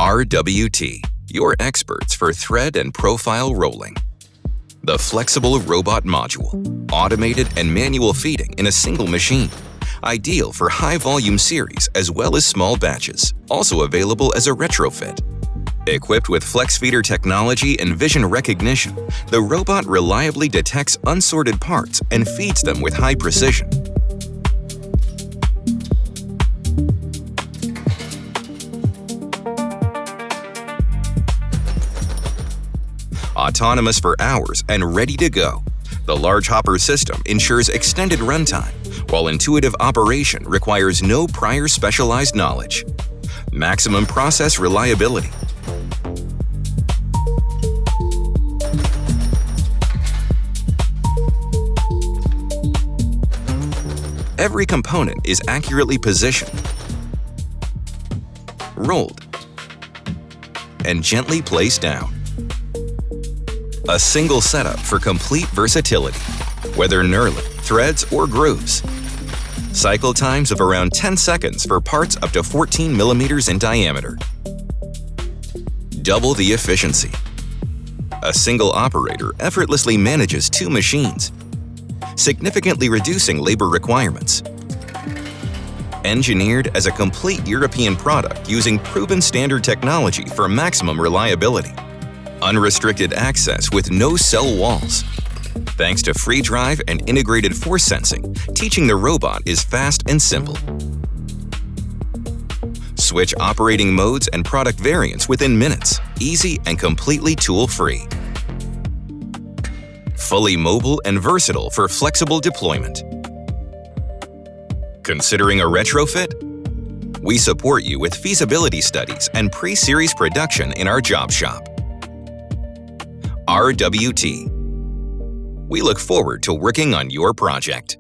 RWT, your experts for thread and profile rolling. The flexible robot module, automated and manual feeding in a single machine. Ideal for high-volume series as well as small batches. Also available as a retrofit. Equipped with flex feeder technology and vision recognition, the robot reliably detects unsorted parts and feeds them with high precision. Autonomous for hours and ready to go. The large hopper system ensures extended runtime, while intuitive operation requires no prior specialized knowledge. Maximum process reliability. Every component is accurately positioned, rolled, and gently placed down. A single setup for complete versatility, whether knurling, threads, or grooves. Cycle times of around 10 seconds for parts up to 14 millimeters in diameter. Double the efficiency. A single operator effortlessly manages 2 machines, significantly reducing labor requirements. Engineered as a complete European product using proven standard technology for maximum reliability. Unrestricted access with no cell walls. Thanks to free drive and integrated force sensing, teaching the robot is fast and simple. Switch operating modes and product variants within minutes, easy and completely tool-free. Fully mobile and versatile for flexible deployment. Considering a retrofit? We support you with feasibility studies and pre-series production in our job shop. RWT. We look forward to working on your project.